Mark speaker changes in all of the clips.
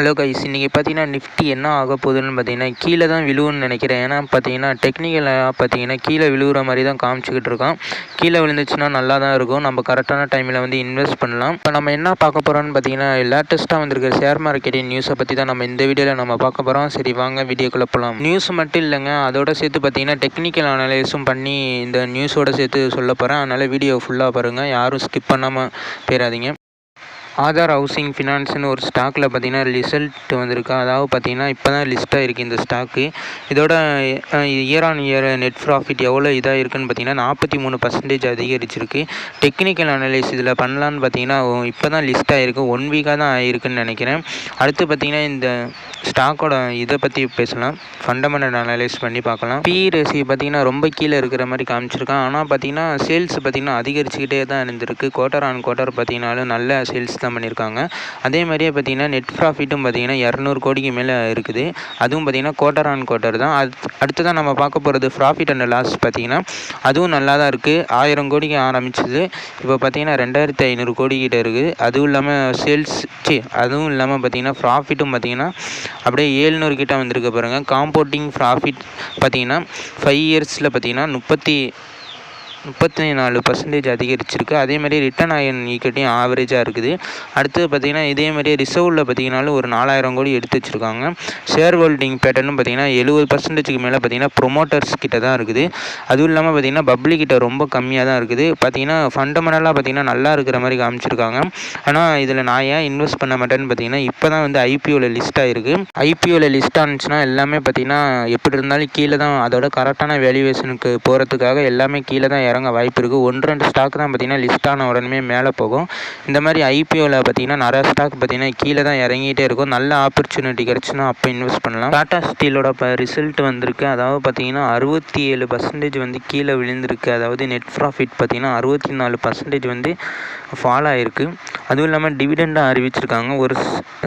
Speaker 1: Hello guys, இன்றைக்கி பார்த்தீங்கன்னா Nifty என்ன ஆக போகுதுன்னு பார்த்தீங்கன்னா கீழே தான் விழுவுன்னு நினைக்கிறேன். ஏன்னா பார்த்தீங்கன்னா டெக்னிக்கலாக பார்த்தீங்கன்னா கீழே விழுகிற மாதிரி தான் காமிச்சிக்கிட்டு இருக்கோம். கீழே விழுந்துச்சுன்னா நல்லா தான் இருக்கும், நம்ம கரெக்டான டைமில் வந்து இன்வெஸ்ட் பண்ணலாம். இப்போ நம்ம என்ன பார்க்க போகிறோம்னு பார்த்தீங்கன்னா லேட்டஸ்ட்டாக வந்திருக்கிற ஷேர் மார்க்கெட்டின் நியூஸை பற்றி தான் நம்ம இந்த வீடியோவில் நம்ம பார்க்க போகிறோம். சரி வாங்க வீடியோக்குள்ளே போகலாம். நியூஸ் மட்டும் இல்லைங்க, அதோட சேர்த்து பார்த்தீங்கன்னா டெக்னிக்கல் அனலைஸும் பண்ணி இந்த நியூஸோட சேர்த்து சொல்ல போகிறேன். அதனால் வீடியோ ஃபுல்லாக பாருங்கள், யாரும் ஸ்கிப் பண்ணாமல் போயிடாதீங்க. ஆதார் ஹவுசிங் ஃபினான்ஸ்னு ஒரு ஸ்டாக்கில் பார்த்தீங்கன்னா ரிசல்ட் வந்திருக்கு. அதாவது பார்த்தீங்கன்னா இப்போ தான் லிஸ்ட்டாக இருக்குது இந்த ஸ்டாக்கு. இதோட year on year net profit எவ்வளோ இதாக இருக்குதுன்னு பார்த்தீங்கன்னா 43% அதிகரிச்சிருக்கு. டெக்னிக்கல் அனலைஸ் இதில் பண்ணலான்னு பார்த்தீங்கன்னா இப்போ தான் லிஸ்ட்டாக இருக்குது, 1 வீக்காக தான் ஆகிருக்குன்னு நினைக்கிறேன். அடுத்து பார்த்தீங்கன்னா இந்த ஸ்டாக்கோட இதை பற்றி பேசலாம், ஃபண்டமெண்டல் அனலைஸ் பண்ணி பார்க்கலாம். பி ரேஷியோ பார்த்தீங்கன்னா ரொம்ப கீழே இருக்கிற மாதிரி காமிச்சிருக்கான். ஆனால் பார்த்தீங்கன்னா சேல்ஸ் பார்த்தீங்கன்னா அதிகரிச்சுக்கிட்டே தான் இருந்திருக்கு. குவார்ட்டர் ஆன் குவார்ட்டர் பார்த்தீங்கன்னாலும் நல்ல சேல்ஸ் தான் பண்ணியிருக்காங்க. அதே மாதிரியே பார்த்தீங்கன்னா நெட் ப்ராஃபிட்டும் பார்த்தீங்கன்னா 200 கோடிக்கு மேலே இருக்குது. அதுவும் பார்த்தீங்கன்னா குவார்ட்டர் ஆன் குவார்ட்டர் தான். அடுத்ததான் நம்ம பார்க்க போகிறது ப்ராஃபிட் அண்ட் லாஸ் பார்த்தீங்கன்னா அதுவும் நல்லா தான் இருக்குது. 1000 கோடிக்கு ஆரம்பிச்சது, இப்போ பார்த்தீங்கன்னா 2500 கோடி கிட்டே இருக்குது. அதுவும் இல்லாமல் அதுவும் இல்லாமல் பார்த்தீங்கன்னா ப்ராஃபிட்டும் பார்த்தீங்கன்னா அப்படியே 700 கிட்ட வந்திருக்க பாருங்கள். காம்பவுண்டிங் ப்ராஃபிட் பார்த்தீங்கன்னா 5 இயர்ஸில் பார்த்தீங்கன்னா 34% அதிகரிச்சிருக்கு. அதேமாதிரி ரிட்டர்ன் ஆன் ஈக்விட்டியும் ஆவரேஜாக இருக்குது. அடுத்தது பார்த்திங்கன்னா இதேமாதிரியே ரிசர்வில் பார்த்திங்கனாலும் ஒரு 4000 கோடி எடுத்து வச்சுருக்காங்க. ஷேர் ஹோல்டிங் பேட்டர்னும் பார்த்திங்கன்னா 70%க்கு மேலே பார்த்திங்கன்னா ப்ரொமோட்டர்ஸ் கிட்ட தான் இருக்குது. அதுவும் இல்லாமல் பார்த்திங்கன்னா பப்ளிக் கிட்ட ரொம்ப கம்மியாக தான் இருக்குது. பார்த்திங்கன்னா ஃபண்டமெண்டலாக பார்த்திங்கன்னா நல்லா இருக்கிற மாதிரி காமிச்சிருக்காங்க. ஆனால் இதில் நான் ஏன் இன்வெஸ்ட் பண்ண மாட்டேன்னு பார்த்திங்கன்னா இப்போ தான் வந்து ஐபிஓவில் லிஸ்ட் ஆகிருக்கு. ஐபிஓவில் லிஸ்ட் ஆனிச்சுன்னா எல்லாமே பார்த்திங்கன்னா எப்படி இருந்தாலும் கீழே தான், அதோட கரெக்டான வேல்யூவேஷனுக்கு போகிறதுக்காக எல்லாமே கீழே தான் இறங்க வாய்ப்பு இருக்குது. 1-2 ஸ்டாக் தான் பார்த்திங்கன்னா லிஸ்ட் ஆன உடனே மேலே போகும். இந்த மாதிரி ஐபிஓவில் பார்த்திங்கன்னா நிறையா ஸ்டாக் பார்த்திங்கன்னா கீழே தான் இறங்கிட்டே இருக்கும். நல்ல ஆப்பர்ச்சுனிட்டி கிடச்சுன்னா அப்போ இன்வெஸ்ட் பண்ணலாம். டாடா ஸ்டீலோட ரிசல்ட் வந்திருக்கு. அதாவது பார்த்திங்கன்னா 67% வந்து கீழே விழுந்திருக்கு. அதாவது நெட் ப்ராஃபிட் பார்த்திங்கன்னா 64% வந்து ஃபால் ஆகிருக்கு. அதுவும் இல்லாமல் டிவிடெண்டாக அறிவிச்சிருக்காங்க. ஒரு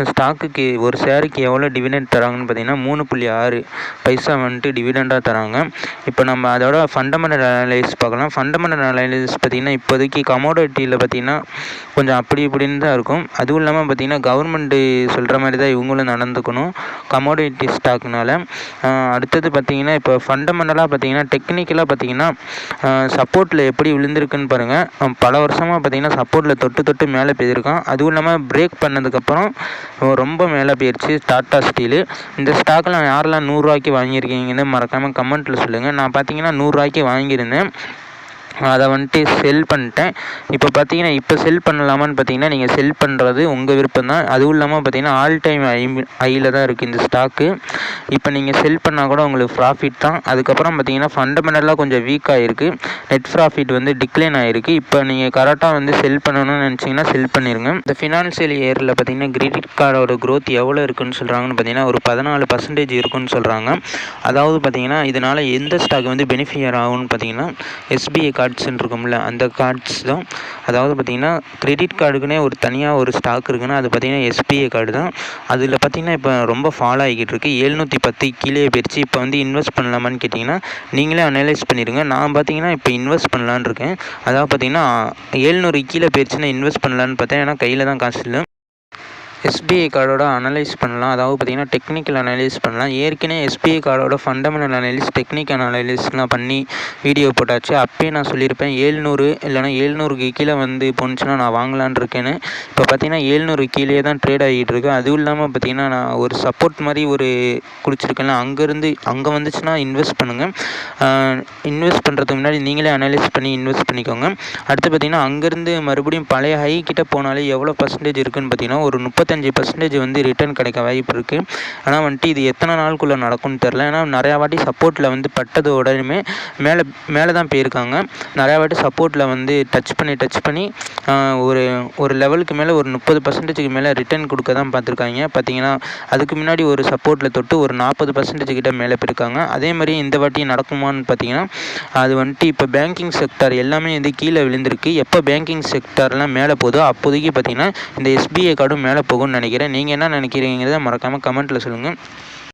Speaker 1: ஸ்டாக்குக்கு ஒரு ஷேருக்கு எவ்வளோ டிவிடெண்ட் தராங்கன்னு பார்த்திங்கன்னா 3.6 பைசா வந்துட்டு டிவிடெண்டாக தராங்க. இப்போ நம்ம அதோட ஃபண்டமெண்டல் அனலைஸ் பார்க்கலாம். ஃபண்டமெண்டல் அனலைஸ் பார்த்திங்கன்னா இப்போதைக்கு கமோடிட்டியில் பார்த்திங்கன்னா கொஞ்சம் அப்படி இப்படின்னு தான் இருக்கும். அதுவும் இல்லாமல் பார்த்திங்கன்னா கவர்மெண்ட்டு சொல்கிற மாதிரி தான் இவங்களும் நடந்துக்கணும் கமோடிட்டி ஸ்டாக்னால. அடுத்தது பார்த்திங்கன்னா இப்போ ஃபண்டமெண்டலாக பார்த்திங்கன்னா டெக்னிக்கலாக பார்த்திங்கன்னா சப்போர்ட்டில் எப்படி விழுந்திருக்குன்னு பாருங்கள். பல வருஷமாக பார்த்திங்கன்னா சப்போர்ட்டில் தொட்டு மேலே போயிருக்கான். அதுவும் இல்லாமல் பிரேக் பண்ணதுக்கப்புறம் ரொம்ப மேலே போயிடுச்சு டாடா ஸ்டீலு. இந்த ஸ்டாக்கெலாம் யாரெல்லாம் 100 ரூபாய்க்கு வாங்கியிருக்கீங்கன்னு மறக்காமல் கமெண்ட்டில் சொல்லுங்கள். நான் பார்த்திங்கன்னா 100 ரூபாய்க்கு வாங்கியிருந்தேன், அதை வந்துட்டு செல் பண்ணிட்டேன். இப்போ பார்த்தீங்கன்னா இப்போ செல் பண்ணலாமான்னு பார்த்தீங்கன்னா நீங்கள் செல் பண்ணுறது உங்கள் விருப்பம் தான். அதுவும் இல்லாமல் பார்த்தீங்கன்னா ஆல் டைம் ஹையில் தான் இருக்குது இந்த ஸ்டாக்கு. இப்போ நீங்கள் செல் பண்ணால் கூட உங்களுக்கு ப்ராஃபிட் தான். அதுக்கப்புறம் பார்த்தீங்கன்னா ஃபண்டமெண்டலாக கொஞ்சம் வீக் ஆகிருக்கு. நெட் ப்ராஃபிட் வந்து டிக்ளைன் ஆகிருக்கு. இப்போ நீங்கள் கரெக்டாக வந்து செல் பண்ணணும்னு நினச்சிங்கன்னா செல் பண்ணிடுங்க. இந்த ஃபினான்ஷியல் இயரில் பார்த்தீங்கன்னா கிரெடிட் கார்டோட க்ரோத் எவ்வளோ இருக்குன்னு சொல்கிறாங்கன்னு பார்த்தீங்கன்னா ஒரு 14% இருக்குன்னு சொல்கிறாங்க. அதாவது பார்த்தீங்கன்னா இதனால் எந்த ஸ்டாக் வந்து பெனிஃபிட் ஆகும்னு பார்த்தீங்கன்னா எஸ்பிஐ கார்ட்ஸ் இருக்கும்ல அந்த கார்ட்ஸ் தான். அதாவது பார்த்திங்கன்னா கிரெடிட் கார்டுக்குனே ஒரு தனியாக ஒரு ஸ்டாக் இருக்குன்னா அது பார்த்திங்கன்னா எஸ்பிஐ கார்டு தான். அதில் பார்த்திங்கன்னா இப்போ ரொம்ப ஃபாலோ ஆகிக்கிட்டு இருக்குது. 710 கீழே போயிடுச்சு. இப்போ வந்து இன்வெஸ்ட் பண்ணலாமான்னு கேட்டிங்கன்னா நீங்களே அனலைஸ் பண்ணிடுங்க. நான் பார்த்திங்கன்னா இப்போ இன்வெஸ்ட் பண்ணலான்னு இருக்கேன். அதாவது பார்த்திங்கன்னா 700 கீழே போயிடுச்சுன்னா இன்வெஸ்ட் பண்ணலான்னு பார்த்தேன். ஏன்னா கையில் தான் காசு இல்லை. எஸ்பிஐ கார்டோட அனலைஸ் பண்ணலாம். அதாவது பார்த்திங்கன்னா டெக்னிக்கல் அனலைஸ் பண்ணலாம். ஏற்கனவே எஸ்பிஐ கார்டோட ஃபண்டமெண்டல் அனலைஸ் டெக்னிக்கல் அனலைஸ்லாம் பண்ணி வீடியோ போட்டாச்சு. அப்பயே நான் சொல்லியிருப்பேன் 700 இல்லைனா 700க்கு கீழே வந்து போணுச்சுன்னா நான் வாங்கலான் இருக்கேன்னு. இப்போ பார்த்திங்கன்னா 700 கீழே தான் ட்ரேட் ஆகிட்டு இருக்கு. அதுவும் இல்லாமல் பார்த்திங்கன்னா நான் ஒரு சப்போர்ட் மாதிரி ஒரு குடிச்சிருக்கேன்ல, அங்கே வந்துச்சுன்னா இன்வெஸ்ட் பண்ணுங்கள். இன்வெஸ்ட் பண்ணுறதுக்கு முன்னாடி நீங்களே அனலைஸ் பண்ணி இன்வெஸ்ட் பண்ணிக்கோங்க. அடுத்து பார்த்திங்கன்னா அங்கேருந்து மறுபடியும் பழைய ஹை கிட்ட போனாலே எவ்வளோ பர்சன்டேஜ் இருக்குதுன்னு பார்த்திங்கன்னா ஒரு 35% வந்து ரிட்டர்ன் கிடைக்க வாய்ப்பு இருக்குது. ஆனால் வந்துட்டு இது எத்தனை நாளுக்குள்ளே நடக்கும்னு தெரில. ஏன்னா நிறையா வாட்டி சப்போர்ட்டில் வந்து பட்டது உடனே மேலே தான் போயிருக்காங்க. நிறையா வாட்டி சப்போர்ட்டில் வந்து டச் பண்ணி ஒரு லெவலுக்கு மேலே ஒரு 30%க்கு மேலே ரிட்டர்ன் கொடுக்க தான் பார்த்துருக்காங்க. பார்த்திங்கன்னா அதுக்கு முன்னாடி ஒரு சப்போர்ட்டில் தொட்டு ஒரு 40% கிட்ட மேலே போயிருக்காங்க. அதே மாதிரி இந்த வாட்டி நடக்குமான்னு பார்த்திங்கன்னா அது வந்துட்டு இப்போ பேங்கிங் செக்டார் எல்லாமே வந்து கீழே விழுந்திருக்கு. எப்போ பேங்கிங் செக்டார்லாம் மேலே போதோ அப்போதைக்கு பார்த்திங்கன்னா இந்த எஸ்பிஐ கார்டும் மேலே போகும்னு நினைக்கிறேன். நீங்கள் என்ன நினைக்கிறீங்கிறத மறக்காமல் கமெண்ட்டில் சொல்லுங்கள்.